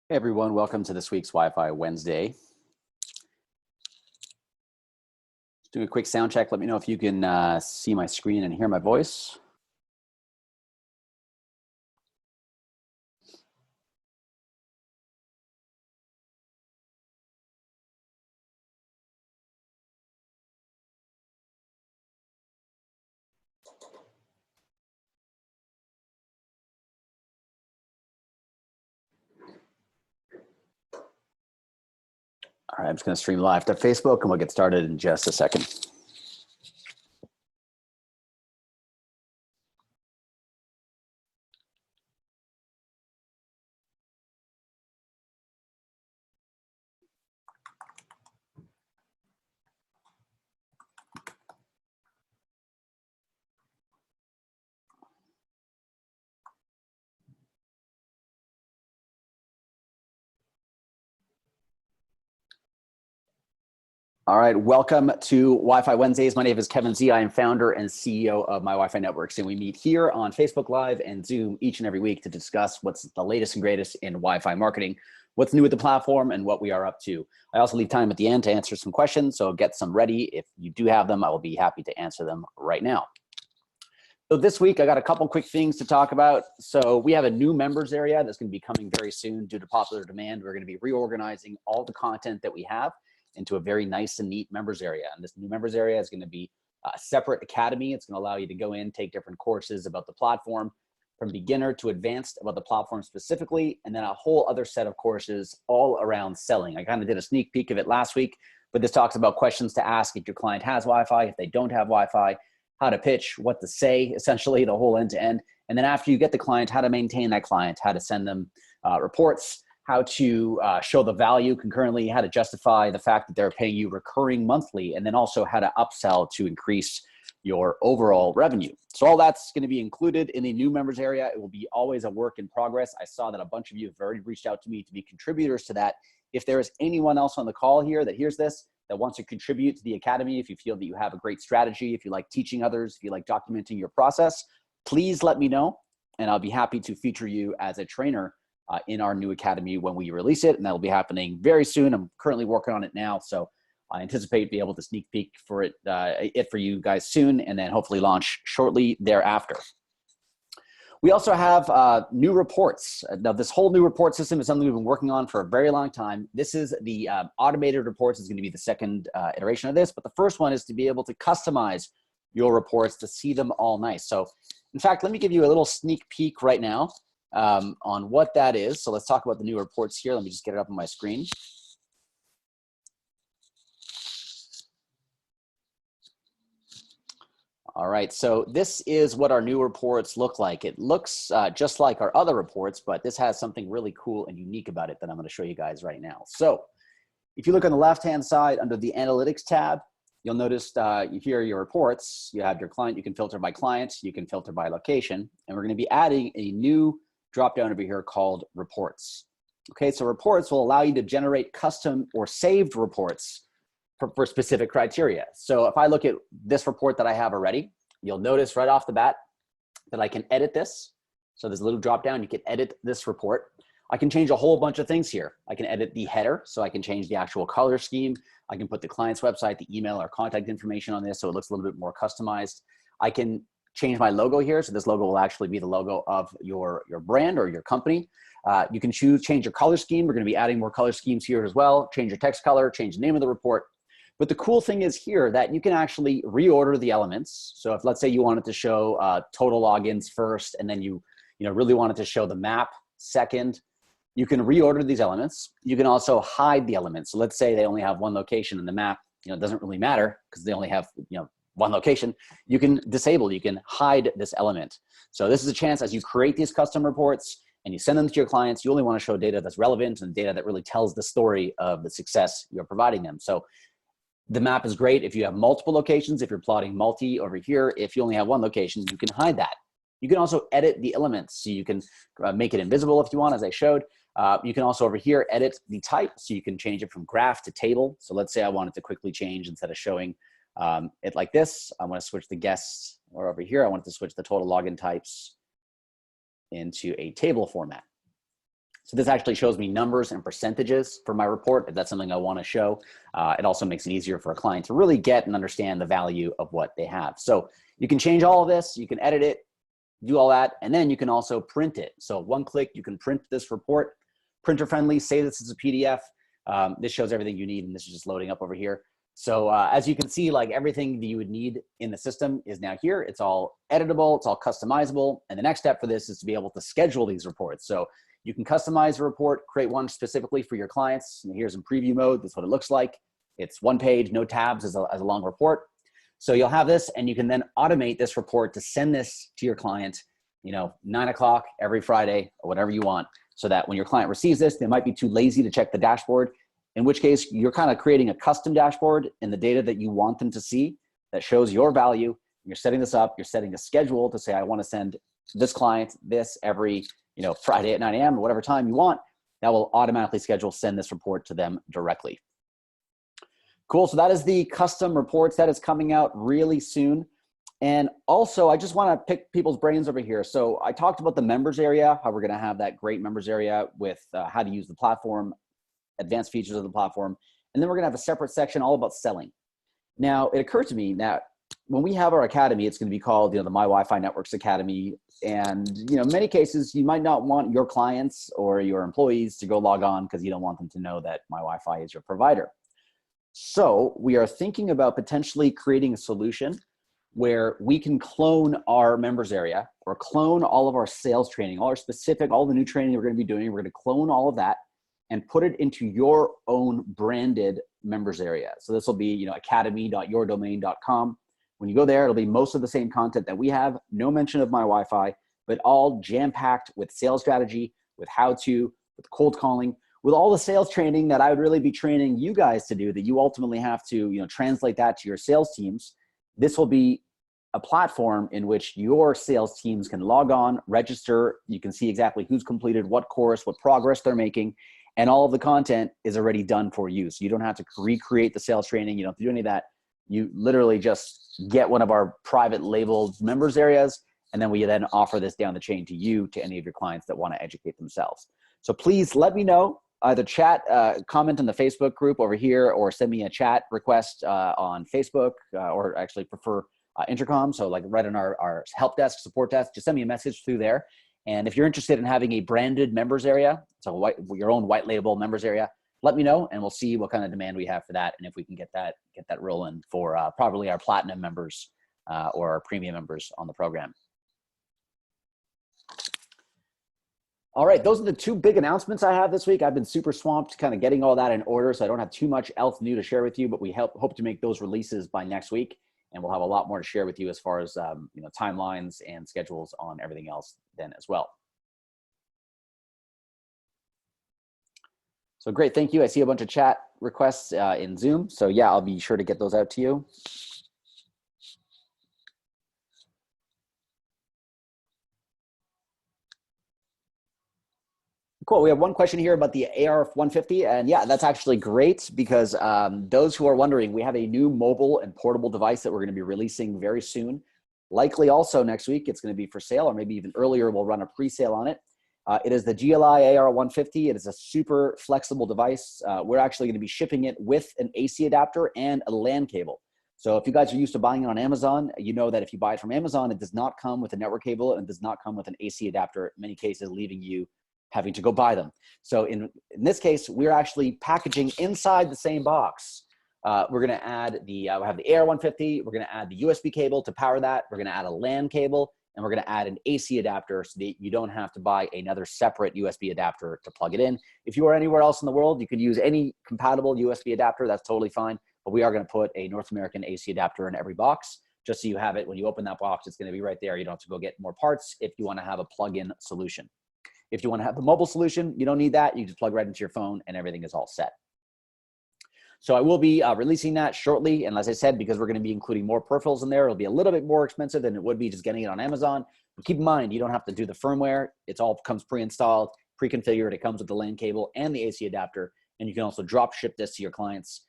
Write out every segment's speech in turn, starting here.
Hey everyone, welcome to this week's Wi-Fi Wednesday. Just doing a quick sound check. Let me know if you can see my screen and hear my voice. All right, I'm just going to stream live to Facebook and we'll get started in just a second. All right, welcome to Wi-Fi Wednesdays. My name is Kevin Z. I am founder and CEO of My Wi-Fi Networks, and we meet here on Facebook Live and Zoom each and every week to discuss what's the latest and greatest in Wi-Fi marketing, what's new with the platform, and what we are up to. I also leave time at the end to answer some questions, so get some ready. If you do have them, I will be happy to answer them right now. So this week, I got a couple quick things to talk about. So we have a new members area that's going to be coming very soon due to popular demand. We're going to be reorganizing all the content that we have into a very nice and neat members area. And this new members area is going to be a separate academy. It's going to allow you to go in, take different courses about the platform from beginner to advanced about the platform specifically, and then a whole other set of courses all around selling. I kind of did a sneak peek of it last week, but this talks about questions to ask if your client has Wi-Fi, if they don't have Wi-Fi, how to pitch, what to say, essentially the whole end to end. And then after you get the client, how to maintain that client, how to send them reports, how to show the value concurrently, how to justify the fact that they're paying you recurring monthly, and then also how to upsell to increase your overall revenue. So all that's going to be included in the new members area. It will be always a work in progress. I saw that a bunch of you have already reached out to me to be contributors to that. If there is anyone else on the call here that hears this, that wants to contribute to the Academy, if you feel that you have a great strategy, if you like teaching others, if you like documenting your process, please let me know, and I'll be happy to feature you as a trainer in our new Academy when we release it, and that'll be happening very soon. I'm currently working on it now, so I anticipate being able to sneak peek for it for you guys soon, and then hopefully launch shortly thereafter. We also have new reports. Now, this whole new report system is something we've been working on for a very long time. This is the automated reports is going to be the second iteration of this, but the first one is to be able to customize your reports to see them all nice. So in fact, let me give you a little sneak peek right now on what that is. So let's talk about the new reports here. Let me just get it up on my screen. All right, so this is what our new reports look like. It looks just like our other reports, but this has something really cool and unique about it that I'm going to show you guys right now. So if you look on the left-hand side under the Analytics tab, you'll notice here your reports. You have your client. You can filter by client. You can filter by location. And we're going to be adding a new drop-down over here called Reports. Okay, so Reports will allow you to generate custom or saved reports for specific criteria. So if I look at this report that I have already, you'll notice right off the bat that I can edit this. So there's a little drop down, you can edit this report. I can change a whole bunch of things here. I can edit the header, so I can change the actual color scheme. I can put the client's website, the email, or contact information on this so it looks a little bit more customized. I can change my logo here, so this logo will actually be the logo of your brand or your company. You can change your color scheme. We're going to be adding more color schemes here as well. Change your text color, change the name of the report. But the cool thing is here that you can actually reorder the elements. So if, let's say, you wanted to show total logins first, and then you really wanted to show the map second, you can reorder these elements. You can also hide the elements. So let's say they only have one location, and the map it doesn't really matter because they only have one location. You can disable, you can hide this element. So this is a chance as you create these custom reports and you send them to your clients, you only want to show data that's relevant and data that really tells the story of the success you're providing them. So the map is great if you have multiple locations. If you're plotting multi over here, if you only have one location, you can hide that. You can also edit the elements. So you can make it invisible if you want, as I showed. You can also over here edit the type. So you can change it from graph to table. So let's say I wanted to quickly change, instead of showing it like this, I want to switch the guests, or over here, I want to switch the total login types into a table format. So this actually shows me numbers and percentages for my report, if that's something I want to show. It also makes it easier for a client to really get and understand the value of what they have. So you can change all of this, you can edit it, do all that, and then you can also print it. So one click, you can print this report, printer friendly, say this is a PDF. This shows everything you need, and this is just loading up over here. So as you can see, like everything that you would need in the system is now here. It's all editable, it's all customizable. And the next step for this is to be able to schedule these reports. So you can customize a report, create one specifically for your clients. And here's in preview mode, that's what it looks like. It's one page, no tabs as a long report. So you'll have this, and you can then automate this report to send this to your client, 9 o'clock every Friday or whatever you want, so that when your client receives this, they might be too lazy to check the dashboard, in which case you're kind of creating a custom dashboard in the data that you want them to see that shows your value. You're setting this up, you're setting a schedule to say, I want to send this client this every Friday at 9 a.m. or whatever time you want. That will automatically send this report to them directly. Cool, so that is the custom reports that is coming out really soon. And also, I just want to pick people's brains over here. So I talked about the members area, how we're going to have that great members area with how to use the platform, advanced features of the platform. And then we're going to have a separate section all about selling. Now, it occurred to me that when we have our academy, it's going to be called, the My Wi-Fi Networks Academy. And, in many cases, you might not want your clients or your employees to go log on because you don't want them to know that My Wi-Fi is your provider. So we are thinking about potentially creating a solution where we can clone our members area or clone all of our sales training, all the new training we're going to be doing. We're going to clone all of that and put it into your own branded members area. So this will be, academy.yourdomain.com. When you go there, it'll be most of the same content that we have, no mention of My Wi-Fi, but all jam-packed with sales strategy, with how-to, with cold calling, with all the sales training that I would really be training you guys to do, that you ultimately have to, translate that to your sales teams. This will be a platform in which your sales teams can log on, register. You can see exactly who's completed what course, what progress they're making, and all of the content is already done for you. So you don't have to recreate the sales training. You don't have to do any of that. You literally just get one of our private labeled members areas, and then we then offer this down the chain to you, to any of your clients that want to educate themselves. So please let me know. Either chat, comment in the Facebook group over here, or send me a chat request on Facebook, or actually prefer intercom. So like right on our help desk, support desk, just send me a message through there. And if you're interested in having a branded members area, so your own white label members area, let me know, and we'll see what kind of demand we have for that, and if we can get that rolling for probably our platinum members or our premium members on the program. All right, those are the two big announcements I have this week. I've been super swamped kind of getting all that in order, so I don't have too much else new to share with you, but we hope to make those releases by next week, and we'll have a lot more to share with you as far as timelines and schedules on everything else then as well. So great, thank you. I see a bunch of chat requests in Zoom, so yeah, I'll be sure to get those out to you. Cool. We have one question here about the AR150, and yeah, that's actually great because those who are wondering, we have a new mobile and portable device that we're going to be releasing very soon. Likely also next week, it's going to be for sale, or maybe even earlier, we'll run a pre-sale on it. It is the GLI AR150. It is a super flexible device. We're actually going to be shipping it with an AC adapter and a LAN cable. So if you guys are used to buying it on Amazon, you know that if you buy it from Amazon, it does not come with a network cable and does not come with an AC adapter, in many cases leaving you having to go buy them. So in this case, we're actually packaging inside the same box. We're going to add we have the AR150. We're going to add the USB cable to power that. We're going to add a LAN cable, and we're going to add an AC adapter so that you don't have to buy another separate USB adapter to plug it in. If you are anywhere else in the world, you could use any compatible USB adapter. That's totally fine. But we are going to put a North American AC adapter in every box, just so you have it. When you open that box, it's going to be right there. You don't have to go get more parts if you want to have a plug-in solution. If you want to have the mobile solution, you don't need that. You just plug right into your phone and everything is all set. So I will be releasing that shortly. And as I said, because we're going to be including more peripherals in there, it'll be a little bit more expensive than it would be just getting it on Amazon. But keep in mind, you don't have to do the firmware. It all comes pre-installed, pre-configured. It comes with the LAN cable and the AC adapter. And you can also drop ship this to your clients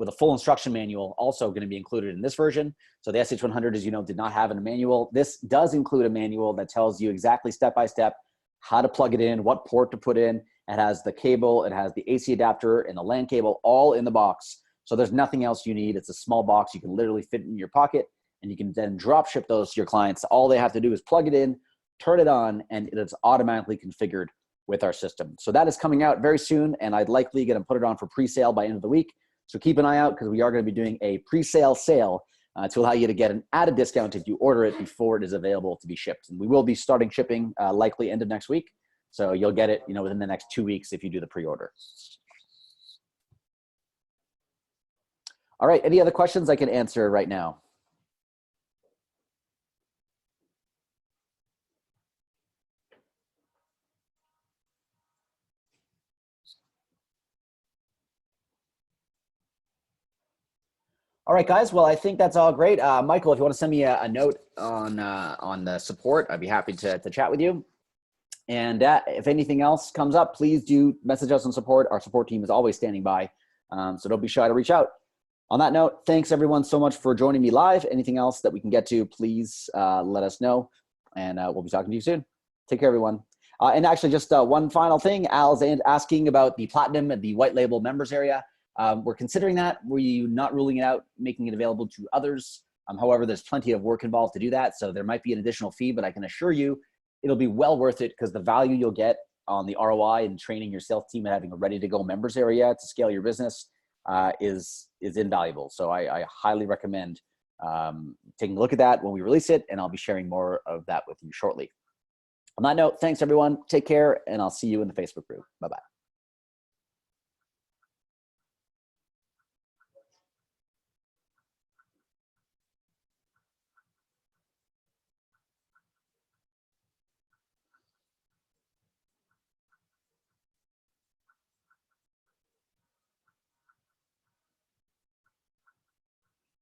with a full instruction manual, also going to be included in this version. So the SH100, as you know, did not have a manual. This does include a manual that tells you exactly step-by-step how to plug it in, what port to put in, It has the cable, it has the AC adapter and the LAN cable all in the box. So there's nothing else you need. It's a small box. You can literally fit in your pocket, and you can then drop ship those to your clients. All they have to do is plug it in, turn it on, and it's automatically configured with our system. So that is coming out very soon, and I'd likely going to put it on for pre-sale by end of the week. So keep an eye out, because we are going to be doing a pre-sale sale to allow you to get an added discount if you order it before it is available to be shipped. And we will be starting shipping likely end of next week. So you'll get it, within the next 2 weeks if you do the pre-order. All right, any other questions I can answer right now? All right, guys. Well, I think that's all great. Michael, if you want to send me a note on the support, I'd be happy to chat with you. And if anything else comes up, please do message us on support. Our support team is always standing by. So don't be shy to reach out. On that note, thanks everyone so much for joining me live. Anything else that we can get to, please let us know. And we'll be talking to you soon. Take care, everyone. And actually, just one final thing. Al's asking about the Platinum and the white label members area. We're considering that. We're not ruling it out, making it available to others. However, there's plenty of work involved to do that. So there might be an additional fee, but I can assure you it'll be well worth it, because the value you'll get on the ROI and training your sales team and having a ready to go members area to scale your business is invaluable. So I highly recommend taking a look at that when we release it, and I'll be sharing more of that with you shortly. On that note, thanks everyone. Take care, and I'll see you in the Facebook group. Bye-bye.